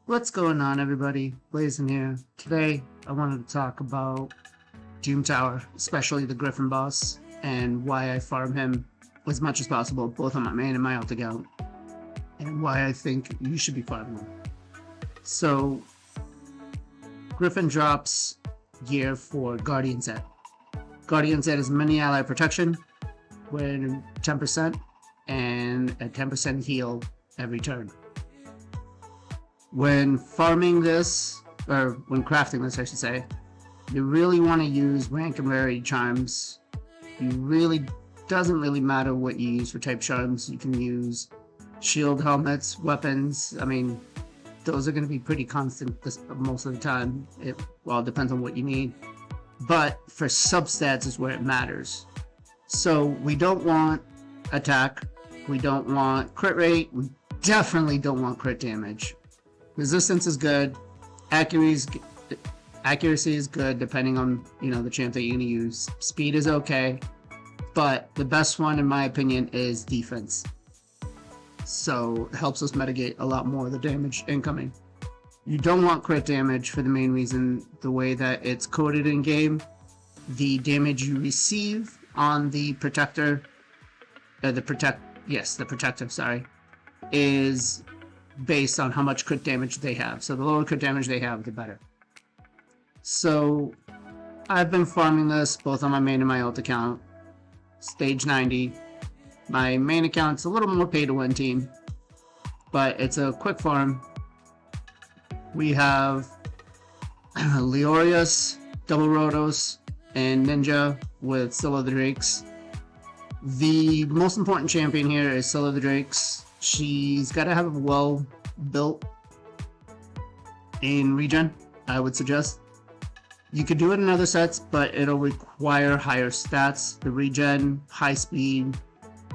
What's going on, everybody? Blazing here. Today, I wanted to talk about Doom Tower, especially the Griffin boss, and why I farm him as much as possible, both on my main and my alt account, and why I think you should be farming him. So, Griffin drops gear for Guardian Set. Guardian Set is mini ally protection, when 10%, and a 10% heal every turn. When farming this, or when crafting this I should say, you really want to use rank and rarity charms. Doesn't really matter what you use for type charms. You can use shield helmets, weapons. I mean, those are going to be pretty constant most of the time. It depends on what you need. But for substats is where it matters. So we don't want attack. We don't want crit rate. We definitely don't want crit damage. Resistance is good. Accuracy is good depending on the champ that you're gonna use. Speed is okay, but the best one in my opinion is defense. So it helps us mitigate a lot more of the damage incoming. You don't want crit damage for the main reason the way that it's coded in game. The damage you receive on the protector, the protector, sorry, is based on how much crit damage they have. So the lower crit damage they have, the better. So I've been farming this both on my main and my alt account. Stage 90. My main account's a little more pay to win team, but it's a quick farm. We have Leorius, Double Rotos, and Ninja with Scylla the Drakes. The most important champion here is Scylla the Drakes. She's got to have a well built in regen, I would suggest. You could do it in other sets, but it'll require higher stats. The regen, high speed,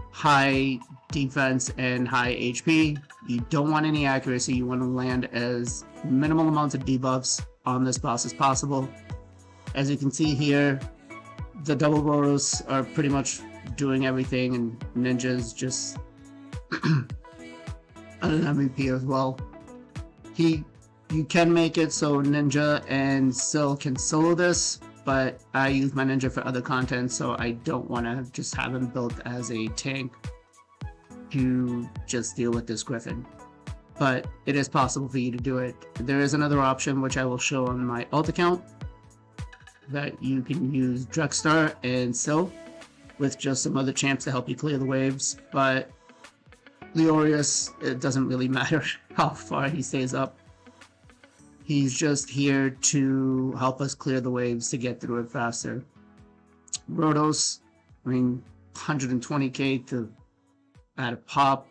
high defense, and high HP. You don't want any accuracy. You want to land as minimal amounts of debuffs on this boss as possible. As you can see here, the double rotos are pretty much doing everything, and Ninja's just an MVP as well. You can make it so Ninja and Syl can solo this, but I use my Ninja for other content, so I don't want to just have him built as a tank to just deal with this Griffin. But it is possible for you to do it. There is another option which I will show on my alt account, that you can use Drexstar and Syl with just some other champs to help you clear the waves, but Leorius, it doesn't really matter how far he stays up. He's just here to help us clear the waves to get through it faster. Rotos, 120k to add a pop,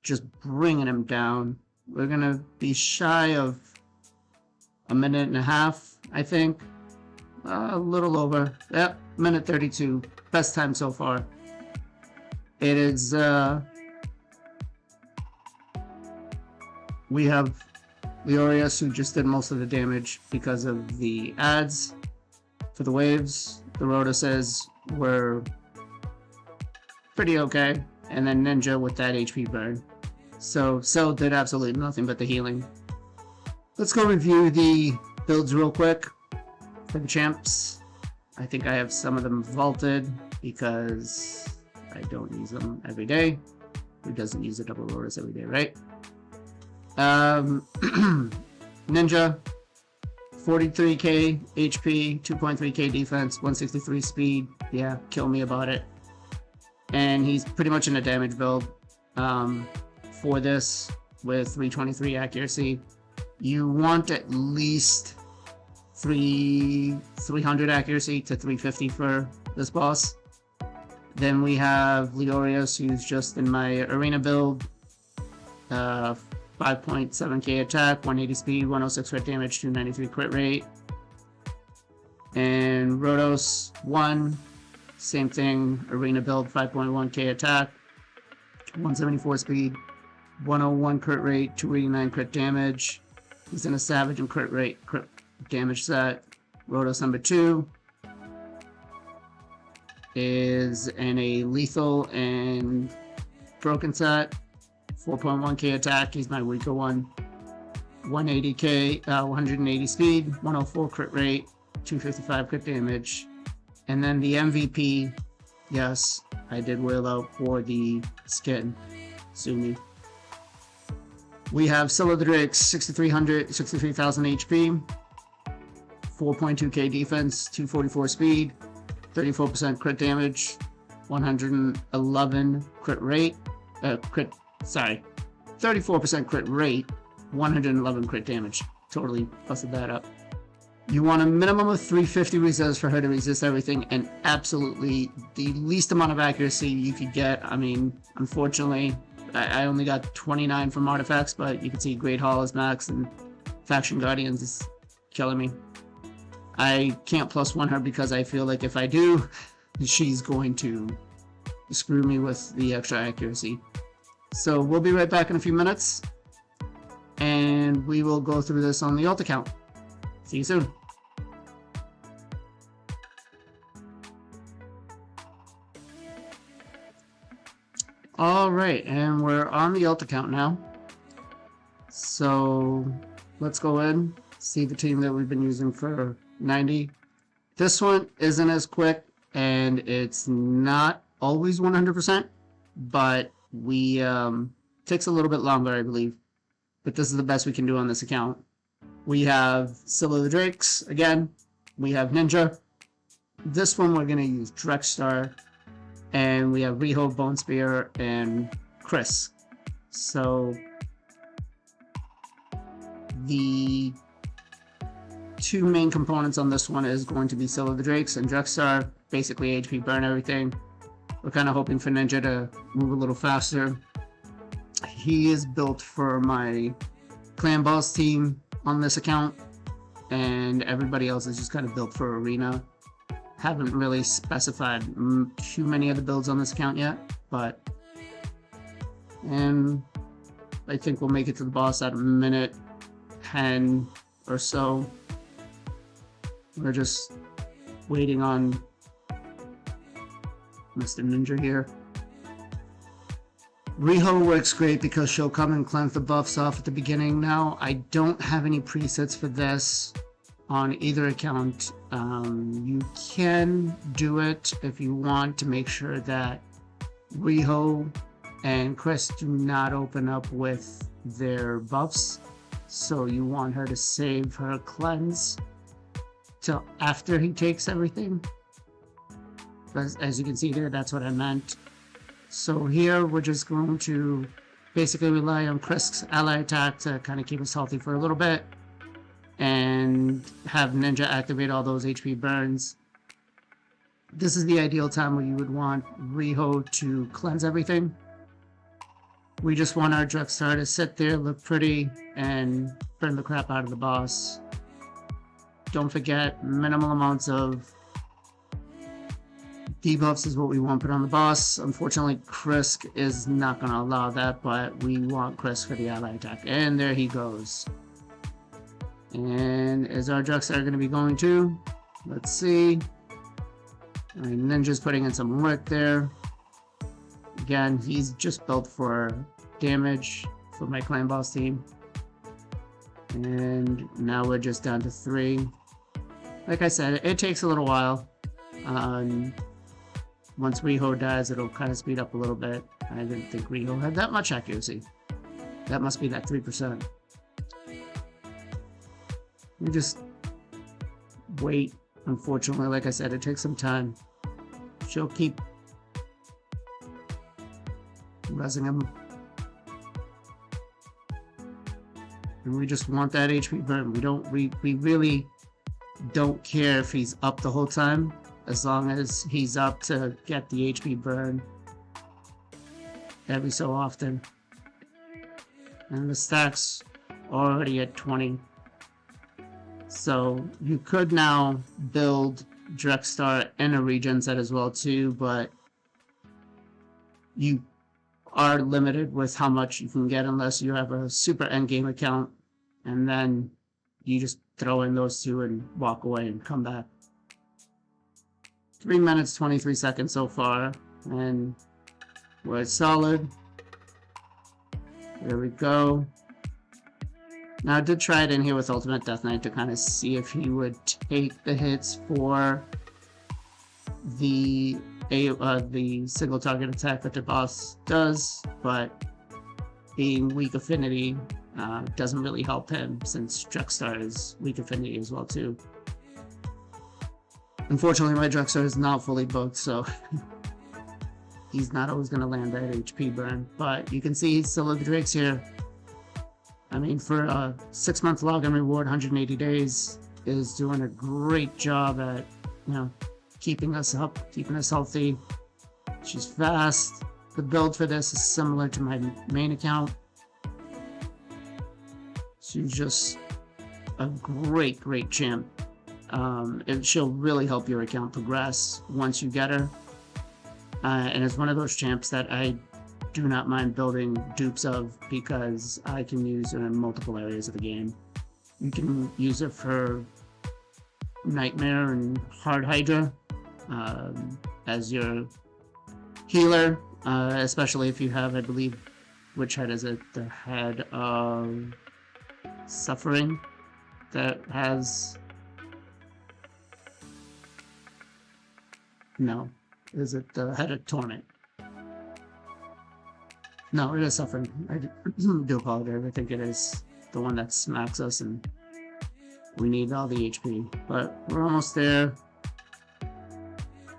just bringing him down. We're gonna be shy of a minute and a half, I think. A little over. Yep, minute 32. Best time so far. It is, we have Leorius, who just did most of the damage because of the ads for the waves. The Rotuses were pretty okay, and then Ninja with that HP burn. So Syl did absolutely nothing but the healing. Let's go review the builds real quick for the champs. I think I have some of them vaulted because I don't use them every day. Who doesn't use the double rollers every day, right? Ninja, 43k HP, 2.3k defense, 163 speed. Yeah, kill me about it. And he's pretty much in a damage build for this with 323 accuracy. You want at least 300 accuracy to 350 for this boss. Then we have Leorius, who's just in my arena build. 5.7k attack, 180 speed, 106 crit damage, 293 crit rate. And Rotos 1, same thing, arena build, 5.1k attack, 174 speed, 101 crit rate, 289 crit damage. He's in a savage and crit damage set. Rotos number 2 is in a lethal and broken set. 4.1k attack, he's my weaker one. 180k, 180 speed, 104 crit rate, 255 crit damage. And then the MVP, yes, I did whale out for the skin. Sue me. We have Scylla the Drake, 6300, 63,000 HP, 4.2k defense, 244 speed, 34% crit damage, 111 crit rate, 34% crit rate, 111 crit damage. Totally busted that up. You want a minimum of 350 resist for her to resist everything, and absolutely the least amount of accuracy you could get. I mean, unfortunately, I only got 29 from artifacts, but you can see Great Hall is max, and Faction Guardians is killing me. I can't +1 her because I feel like if I do, she's going to screw me with the extra accuracy. So we'll be right back in a few minutes, and we will go through this on the alt account. See you soon. Alright, and we're on the alt account now. So let's go in, see the team that we've been using for 90. This one isn't as quick, and it's not always 100%, but we takes a little bit longer, I believe. But this is the best we can do on this account. We have Scylla the Drakes again. We have Ninja. This one we're gonna use Drexstar, and we have Riho, Bone Spear, and Chris. So the two main components on this one is going to be Scylla the Drakes and Drexstar, basically HP burn everything. We're kind of hoping for Ninja to move a little faster. He is built for my clan boss team on this account, and everybody else is just kind of built for arena. Haven't really specified too many of the builds on this account yet, and I think we'll make it to the boss at a minute 10 or so. We're just waiting on Mr. Ninja here. Riho works great because she'll come and cleanse the buffs off at the beginning. Now, I don't have any presets for this on either account. You can do it if you want to make sure that Riho and Chris do not open up with their buffs. So you want her to save her cleanse till after he takes everything. As you can see there, that's what I meant. So here we're just going to basically rely on Chris' ally attack to kind of keep us healthy for a little bit, and have Ninja activate all those HP burns. This is the ideal time where you would want Riho to cleanse everything. We just want our Drexstar to sit there, look pretty, and burn the crap out of the boss. Don't forget, minimal amounts of debuffs is what we want put on the boss. Unfortunately, Chris is not going to allow that, but we want Chris for the ally attack. And there he goes. And is our Drexstar going to be going to? Let's see. Ninja's putting in some work there. Again, he's just built for damage for my clan boss team. And now we're just down to 3. Like I said, it takes a little while. Once Riho dies, it'll kind of speed up a little bit. I didn't think Riho had that much accuracy. That must be that 3%. We just wait. Unfortunately, like I said, it takes some time. She'll keep rezzing him. And we just want that HP burn. We really don't care if he's up the whole time, as long as he's up to get the HP burn every so often. And the stack's already at 20. So you could now build Drexstar in a regen set as well too, but you are limited with how much you can get unless you have a super endgame account, and then you just throw in those two and walk away and come back. 3 minutes 23 seconds so far, and we're solid. There we go. Now I did try it in here with Ultimate Death Knight to kind of see if he would take the hits for the single target attack that the boss does, but being weak affinity doesn't really help him, since Drexstar is weak affinity as well too. Unfortunately, my Drexstar is not fully booked, so he's not always going to land that HP burn. But you can see still the Drakes here. I mean, for a 6-month login reward, 180 days, is doing a great job at, you know, keeping us up, keeping us healthy. She's fast. The build for this is similar to my main account. She's just a great champ. She'll really help your account progress once you get her. And it's one of those champs that I do not mind building dupes of, because I can use her in multiple areas of the game. You can use her for Nightmare and Hard Hydra as your healer, especially if you have, I believe, which head is it? The head of Suffering that has... No. Is it the head of Torment? No, it is Suffering. I do apologize. I think it is the one that smacks us and we need all the HP. But we're almost there.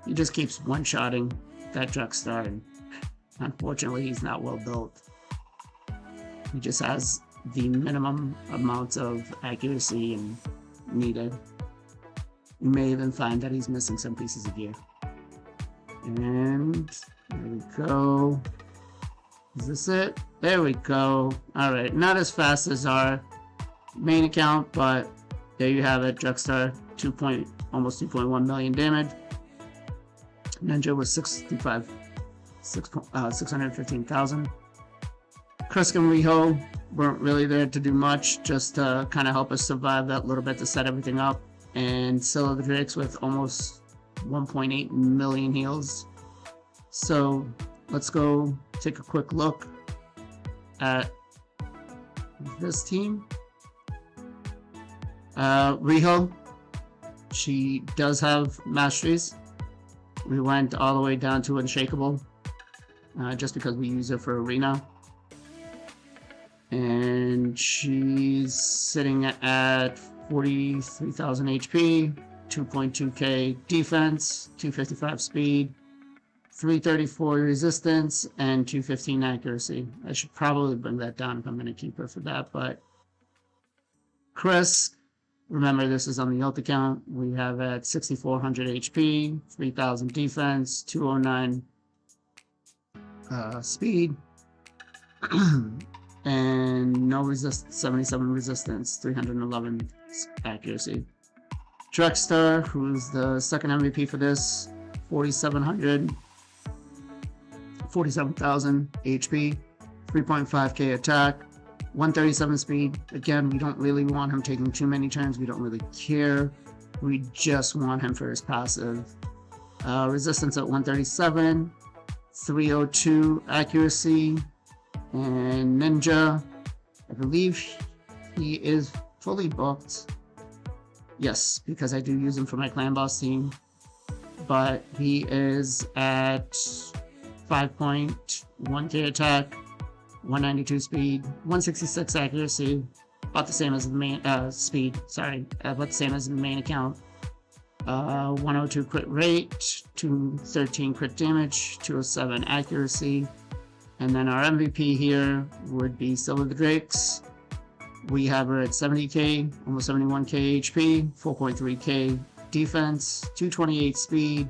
He just keeps one-shotting that Drexstar, and unfortunately he's not well built. He just has the minimum amounts of accuracy and needed. You may even find that he's missing some pieces of gear. And there we go. Is this it? There we go. Alright, not as fast as our main account, but there you have it. Drexstar, almost 2.1 million damage. Ninja was 615,000. Krisk and Riho weren't really there to do much, just to kind of help us survive that little bit to set everything up. And Scylla the Drakes with almost 1.8 million heals. So let's go take a quick look at this team. Riho, she does have masteries. We went all the way down to Unshakable, just because we use her for Arena. And she's sitting at 43,000 HP, 2.2k defense, 255 speed, 334 resistance, and 215 accuracy. I should probably bring that down if I'm going to keep her for that. But Krisk, remember this is on the ult account. We have at 6,400 HP, 3,000 defense, 209 speed, and no resist, 77 resistance, 311 accuracy. Drexstar, who's the second MVP for this, 47,000 HP, 3.5k attack, 137 speed. Again, we don't really want him taking too many turns. We don't really care. We just want him for his passive. Resistance at 137, 302 accuracy, and Ninja, I believe he is fully booked. Yes, because I do use him for my clan boss team. But he is at 5.1k attack, 192 speed, 166 accuracy, about the same as the main speed. Sorry, about the same as the main account. 102 crit rate, 213 crit damage, 207 accuracy. And then our MVP here would be Scylla the Drakes. We have her at 70k, almost 71k HP, 4.3k defense, 228 speed,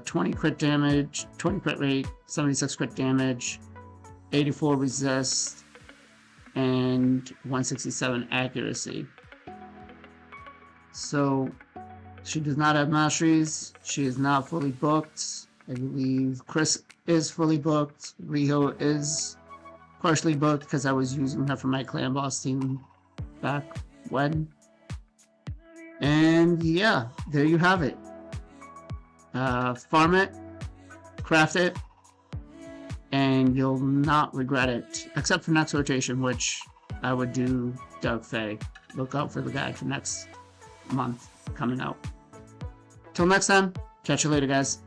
20 crit damage, 20 crit rate, 76 crit damage, 84 resist, and 167 accuracy. So she does not have masteries. She is not fully booked. I believe Chris is fully booked. Riho is partially booked because I was using her for my clan boss team back when. And yeah, there you have it. Farm it, craft it, and you'll not regret it, except for next rotation, which I would do Dark Fae. Look out for the guide for next month coming out. Till next time, catch you later, guys.